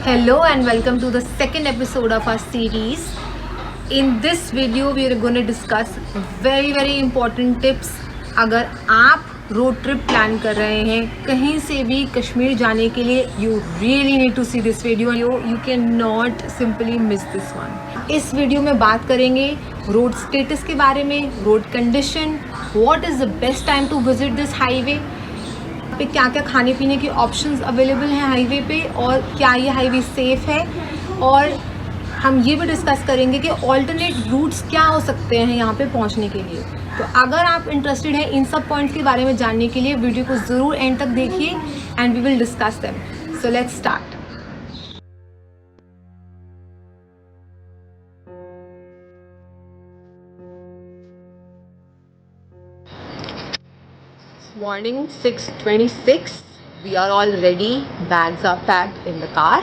Hello and welcome to the second episode of our series. In this video, we are going to discuss very important tips. अगर आप road trip plan कर रहे हैं कहीं से भी कश्मीर जाने के लिए, you really need to see this video. You cannot simply miss this one. इस वीडियो में बात करेंगे रोड स्टेटस के बारे में, road condition, what is the best time to visit this highway, पे क्या क्या खाने पीने के ऑप्शंस अवेलेबल हैं हाईवे पे और क्या ये हाईवे सेफ़ है, और हम ये भी डिस्कस करेंगे कि ऑल्टरनेट रूट्स क्या हो सकते हैं यहाँ पे पहुँचने के लिए। तो अगर आप इंटरेस्टेड हैं इन सब पॉइंट्स के बारे में जानने के लिए, वीडियो को ज़रूर एंड तक देखिए and we will discuss them. So let's start. Morning 6:26, we are all ready, bags are packed in the car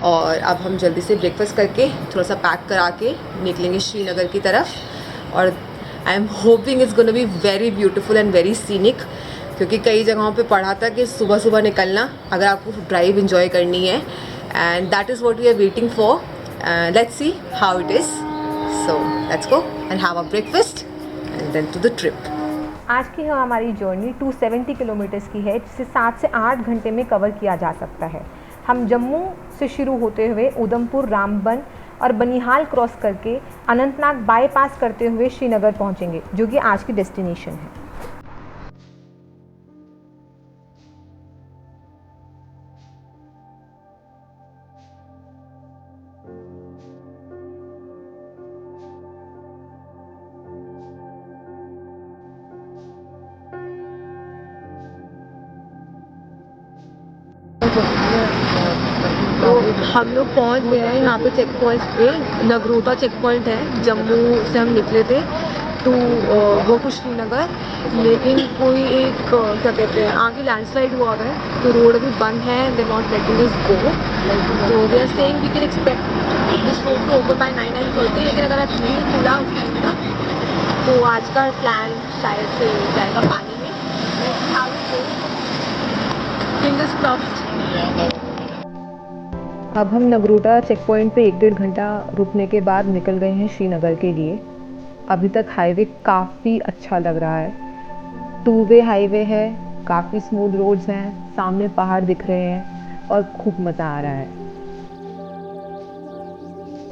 और अब हम जल्दी से ब्रेकफास्ट करके थोड़ा सा पैक करा के निकलेंगे श्रीनगर की तरफ। और I am hoping it's gonna be very beautiful and very scenic, क्योंकि कई जगहों पे पढ़ा था कि सुबह सुबह निकलना अगर आपको ड्राइव इन्जॉय करनी है, and that is what we are waiting for. Let's see how it is. So let's go and have a breakfast and then to the trip. आज की हमारी जर्नी 270 किलोमीटर्स की है, जिसे 7 से 8 घंटे में कवर किया जा सकता है। हम जम्मू से शुरू होते हुए उधमपुर, रामबन और बनिहाल क्रॉस करके अनंतनाग बाईपास करते हुए श्रीनगर पहुंचेंगे, जो कि आज की डेस्टिनेशन है। तो हम लोग पहुंच गए हैं यहाँ पे चेक पॉइंट पे। नगरोटा चेक पॉइंट है, जम्मू से हम निकले थे टू गो टू श्रीनगर, लेकिन कोई एक क्या कहते हैं आगे लैंडस्लाइड हुआ है तो रोड अभी बंद है, they not letting us go. तो they are saying we can expect this road to open by 9:30, लेकिन अगर आज नहीं खुला उसका तो आज का प्लान शायद से जाएगा पानी में। Fingers crossed. अब हम नगरोटा चेक पॉइंट पे 1-1.5 घंटा रुकने के बाद निकल गए हैं श्रीनगर के लिए। अभी तक हाईवे काफ़ी अच्छा लग रहा है। 2 वे हाईवे है, काफ़ी स्मूथ रोड्स हैं, सामने पहाड़ दिख रहे हैं और खूब मज़ा आ रहा है।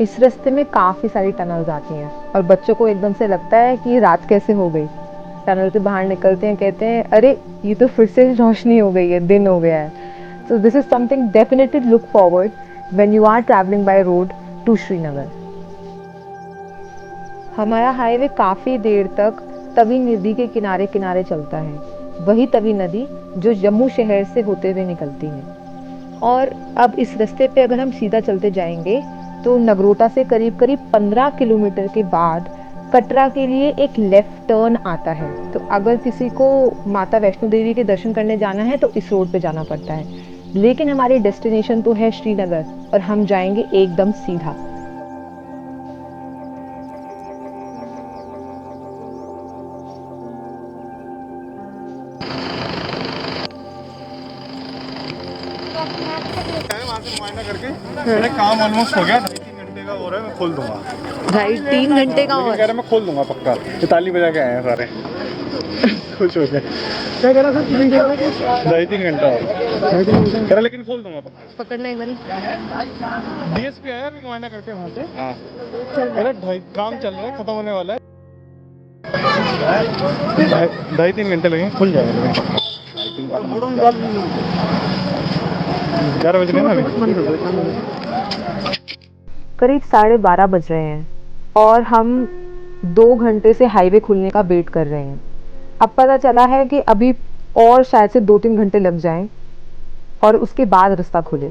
इस रास्ते में काफ़ी सारी टनल्स आती हैं और बच्चों को एकदम से लगता है कि रात कैसे हो गई। टनल से बाहर निकलते हैं, कहते हैं अरे ये तो फिर से रोशनी हो गई है, दिन हो गया है। So this is something definitely look forward when you are traveling by road to Srinagar. हमारा हाईवे काफ़ी देर तक तवी नदी के किनारे किनारे चलता है, वही तवी नदी जो जम्मू शहर से होते हुए निकलती है। और अब इस रास्ते पे अगर हम सीधा चलते जाएंगे तो नगरोटा से करीब 15 किलोमीटर के बाद कटरा के लिए एक लेफ़्ट टर्न आता है। तो अगर किसी को माता वैष्णो देवी के दर्शन करने जाना है तो इस रोड पे जाना पड़ता है, लेकिन हमारी डेस्टिनेशन तो है श्रीनगर और हम जाएंगे एकदम सीधा। वहाँ से मुआयना करके मेरा काम ऑलमोस्ट हो गया। 2.5-3 घंटे का हो रहा है, मैं खोल दूंगा। 2.5-3 घंटे का और कह रहा मैं खोल दूंगा पक्का। ताली बजा के आए हैं सारे खुश हो गए। क्या कह रहा सर? 2.5-3 घंटा कह रहा, लेकिन खोल दूंगा पक्का। पकड़ना एक बार। डीएसपी आया अभी मुआयना करके वहाँ से। कह रहा काम चल रहा है, खत्म होने वाला है, 2.5-3 घंटे लगेंगे, खुल जाएगा। 11 बज रहे हैं ना, करीब 12:30 बज रहे हैं और हम 2 घंटे से हाईवे खुलने का वेट कर रहे हैं। अब पता चला है कि अभी और शायद से 2-3 घंटे लग जाएं और उसके बाद रास्ता खुले।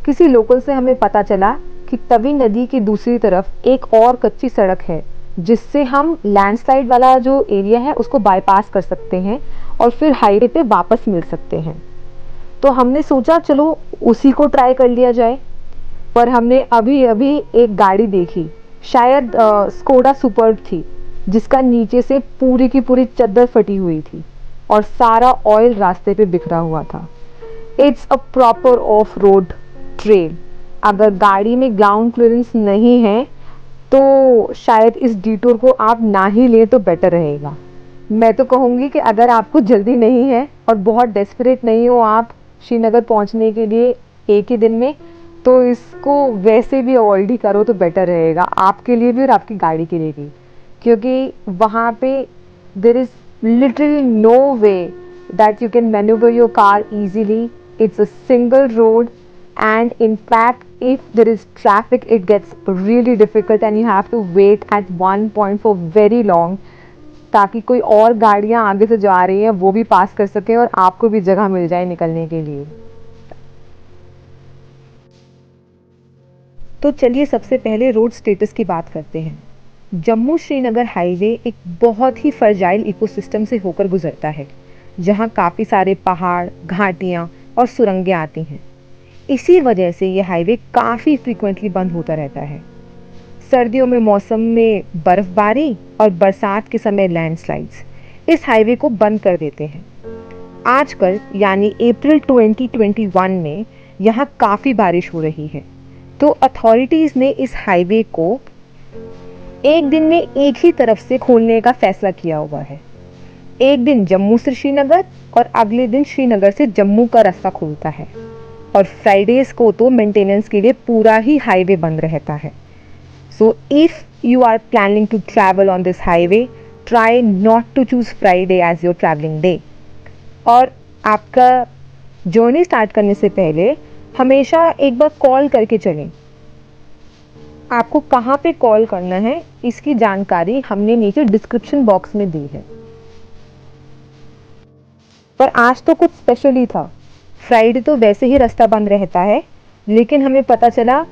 किसी लोकल से हमें पता चला कि तवी नदी की दूसरी तरफ एक और कच्ची सड़क है, जिससे हम लैंडस्लाइड वाला जो एरिया है उसको बाईपास कर सकते हैं और फिर हाईवे पे वापस मिल सकते हैं। तो हमने सोचा चलो उसी को ट्राई कर लिया जाए, पर हमने अभी अभी एक गाड़ी देखी, शायद स्कोडा सुपर्ब थी, जिसका नीचे से पूरी की पूरी चद्दर फटी हुई थी और सारा ऑयल रास्ते पे बिखरा हुआ था। It's a proper off road trail अगर गाड़ी में ग्राउंड क्लियरेंस नहीं है तो शायद इस डिटूर को आप ना ही लें तो बेटर रहेगा। मैं तो कहूँगी कि अगर आपको जल्दी नहीं है और बहुत डेस्परेट नहीं हो आप श्रीनगर पहुँचने के लिए एक ही दिन में, तो इसको वैसे भी अवॉइड ही करो तो बेटर रहेगा आपके लिए भी और आपकी गाड़ी के लिए भी, क्योंकि वहाँ पे there is literally no way that you can manoeuvre your car easily. It's a single road and in fact if there is traffic it gets really difficult and you have to wait at one point for very long ताकि कोई और गाड़ियाँ आगे से जा रही हैं वो भी पास कर सकें और आपको भी जगह मिल जाए निकलने के लिए। तो चलिए सबसे पहले रोड स्टेटस की बात करते हैं। जम्मू श्रीनगर हाईवे एक बहुत ही फर्जाइल इकोसिस्टम से होकर गुजरता है जहाँ काफ़ी सारे पहाड़, घाटियाँ और सुरंगें आती हैं। इसी वजह से ये हाईवे काफ़ी फ्रीक्वेंटली बंद होता रहता है। सर्दियों में मौसम में बर्फ़बारी और बरसात के समय लैंडस्लाइड्स इस हाईवे को बंद कर देते हैं। आजकल यानी अप्रैल 2021 में यहाँ काफ़ी बारिश हो रही है, तो अथॉरिटीज़ ने इस हाईवे को एक दिन में एक ही तरफ से खोलने का फैसला किया हुआ है। एक दिन जम्मू से श्रीनगर और अगले दिन श्रीनगर से जम्मू का रास्ता खुलता है और फ्राइडेज को तो मेंटेनेंस के लिए पूरा ही हाईवे बंद रहता है। So if you are planning to travel on this highway try not to choose Friday as your travelling day. और आपका जर्नी स्टार्ट करने से पहले हमेशा एक बार कॉल करके चलें। आपको कहाँ पे कॉल करना है इसकी जानकारी हमने नीचे डिस्क्रिप्शन बॉक्स में दी है। पर आज तो कुछ स्पेशल ही था। फ्राइडे तो वैसे ही रास्ता बंद रहता है, लेकिन हमें पता चला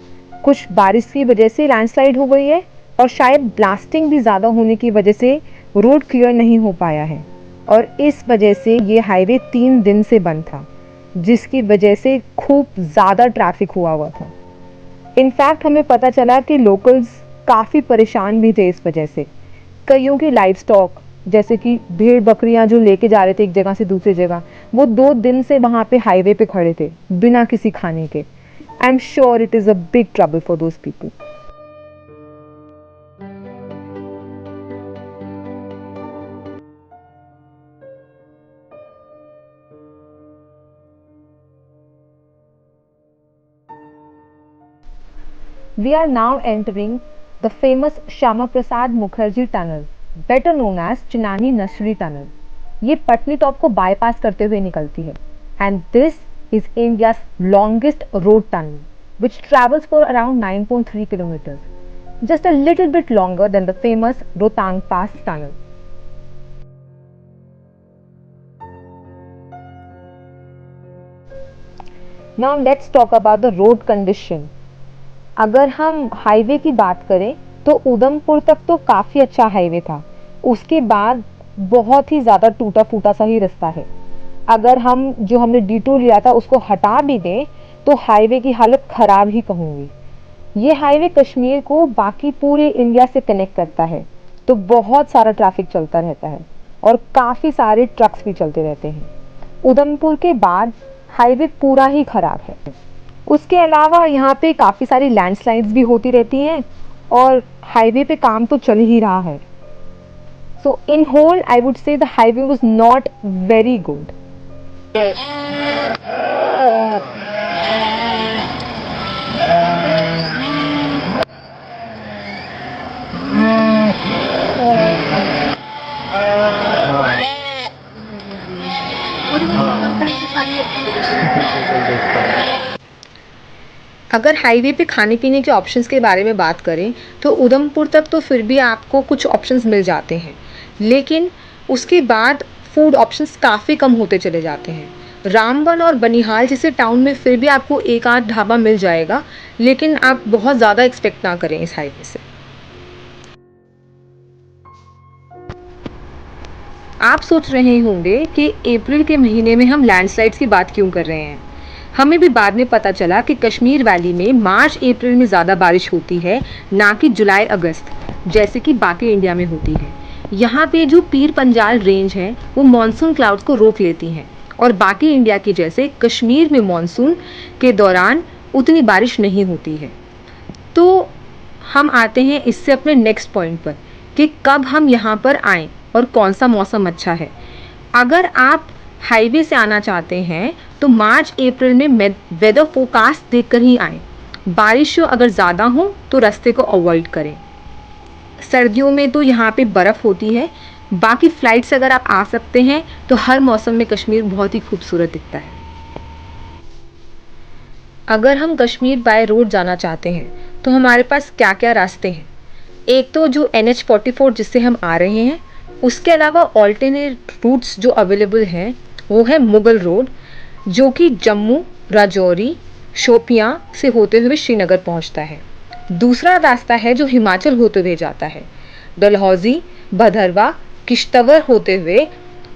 कुछ बारिश की वजह से लैंडस्लाइड हो गई है और शायद ब्लास्टिंग भी ज़्यादा होने की वजह से रोड क्लियर नहीं हो पाया है और इस वजह से ये हाईवे 3 दिन से बंद था, जिसकी वजह से खूब ज़्यादा ट्रैफिक हुआ था। इनफैक्ट हमें पता चला कि लोकल्स काफ़ी परेशान भी थे इस वजह से। कईयों की लाइफ स्टॉक जैसे कि भेड़ बकरियां जो लेके जा रहे थे एक जगह से दूसरी जगह, वो 2 दिन से वहाँ पे हाईवे पे खड़े थे बिना किसी खाने के। I am sure it is a big trouble for those people. We are now entering the famous Shyama Prasad Mukherjee Tunnel, better known as Chinani Nursery Tunnel. ये पटनी टॉप को बाईपास करते हुए निकलती है and this is India's longest road tunnel, which travels for around 9.3 kilometers, just a little bit longer than the famous Rohtang Pass tunnel. Now let's talk about the road condition. अगर हम highway की बात करें तो उधमपुर तक तो काफ़ी अच्छा हाईवे था, उसके बाद बहुत ही ज़्यादा टूटा फूटा सा ही रास्ता है। अगर हम जो हमने डिटूर लिया था उसको हटा भी दें तो हाईवे की हालत ख़राब ही कहूँगी। ये हाईवे कश्मीर को बाकी पूरे इंडिया से कनेक्ट करता है, तो बहुत सारा ट्रैफिक चलता रहता है और काफ़ी सारे ट्रक्स भी चलते रहते हैं। उधमपुर के बाद हाईवे पूरा ही ख़राब है। उसके अलावा यहाँ पे काफ़ी सारी लैंडस्लाइड्स भी होती रहती हैं और हाईवे पे काम तो चल ही रहा है। So in whole I would say the highway was not very good. अगर हाईवे पे खाने पीने के ऑप्शंस के बारे में बात करें तो उधमपुर तक तो फिर भी आपको कुछ ऑप्शंस मिल जाते हैं, लेकिन उसके बाद फूड ऑप्शंस काफ़ी कम होते चले जाते हैं। रामबन और बनिहाल जैसे टाउन में फिर भी आपको एक आध ढाबा मिल जाएगा, लेकिन आप बहुत ज़्यादा एक्सपेक्ट ना करें इस हाईवे से। आप सोच रहे होंगे कि अप्रैल के महीने में हम लैंडस्लाइड्स की बात क्यों कर रहे हैं। हमें भी बाद में पता चला कि कश्मीर वैली में मार्च अप्रैल में ज़्यादा बारिश होती है, ना कि जुलाई अगस्त जैसे कि बाकी इंडिया में होती है। यहाँ पे जो पीर पंजाल रेंज है वो मॉनसून क्लाउड्स को रोक लेती हैं और बाकी इंडिया के जैसे कश्मीर में मॉनसून के दौरान उतनी बारिश नहीं होती है। तो हम आते हैं इससे अपने नेक्स्ट पॉइंट पर कि कब हम यहाँ पर आएँ और कौन सा मौसम अच्छा है। अगर आप हाईवे से आना चाहते हैं तो मार्च अप्रैल में वेदर फोरकास्ट देखकर ही आएँ। बारिश अगर ज़्यादा हो तो रास्ते को अवॉइड करें। सर्दियों में तो यहाँ पे बर्फ़ होती है। बाकी फ़्लाइट से अगर आप आ सकते हैं तो हर मौसम में कश्मीर बहुत ही खूबसूरत दिखता है। अगर हम कश्मीर बाय रोड जाना चाहते हैं तो हमारे पास क्या क्या रास्ते हैं। एक तो जो NH-44 जिससे हम आ रहे हैं, उसके अलावा ऑल्टरनेट रूट्स जो अवेलेबल हैं वो है मुगल रोड, जो कि जम्मू, राजौरी, शोपियां से होते हुए श्रीनगर पहुंचता है। दूसरा रास्ता है जो हिमाचल होते हुए जाता है, डलहौजी, भदरवा, किश्तवाड़ होते हुए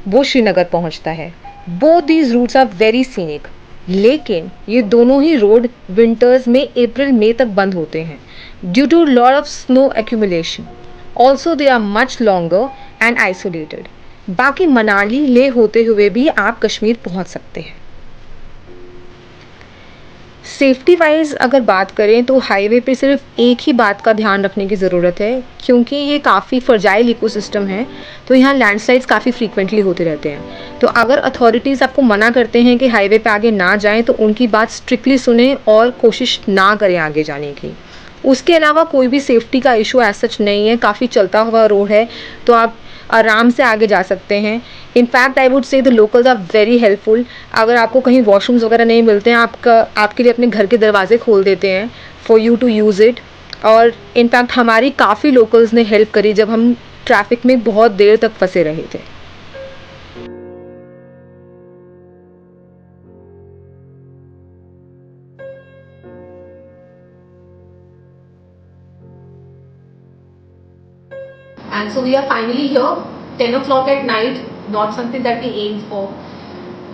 वो श्रीनगर पहुंचता है। Both these routes are very scenic, लेकिन ये दोनों ही रोड विंटर्स में अप्रैल मई तक बंद होते हैं due to lot of snow accumulation. Also they are much longer and isolated. बाकी मनाली लेह होते हुए भी आप कश्मीर पहुंच सकते हैं। सेफ्टी वाइज अगर बात करें तो हाईवे पे सिर्फ एक ही बात का ध्यान रखने की ज़रूरत है, क्योंकि ये काफ़ी फ्रजाइल इकोसिस्टम है, तो यहाँ लैंडस्लाइड्स काफ़ी फ्रीक्वेंटली होते रहते हैं। तो अगर अथॉरिटीज़ आपको मना करते हैं कि हाईवे पे आगे ना जाएं तो उनकी बात स्ट्रिक्टली सुने और कोशिश ना करें आगे जाने की। उसके अलावा कोई भी सेफ्टी का इशू एज सच नहीं है, काफ़ी चलता हुआ रोड है, तो आप आराम से आगे जा सकते हैं। In fact I would say the locals are very helpful. अगर आपको कहीं वॉशरूम्स वगैरह नहीं मिलते हैं, आपके लिए अपने घर के दरवाजे खोल देते हैं for you to use it. और इनफैक्ट हमारी काफ़ी लोकल्स ने हेल्प करी जब हम ट्रैफिक में बहुत देर तक फंसे रहे थे। And so we are finally here, 10 o'clock at night, not something that we aim for,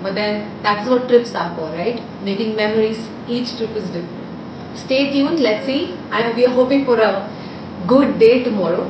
but then that's what trips are for, right? Making memories, each trip is different. Stay tuned, let's see. And we are hoping for a good day tomorrow.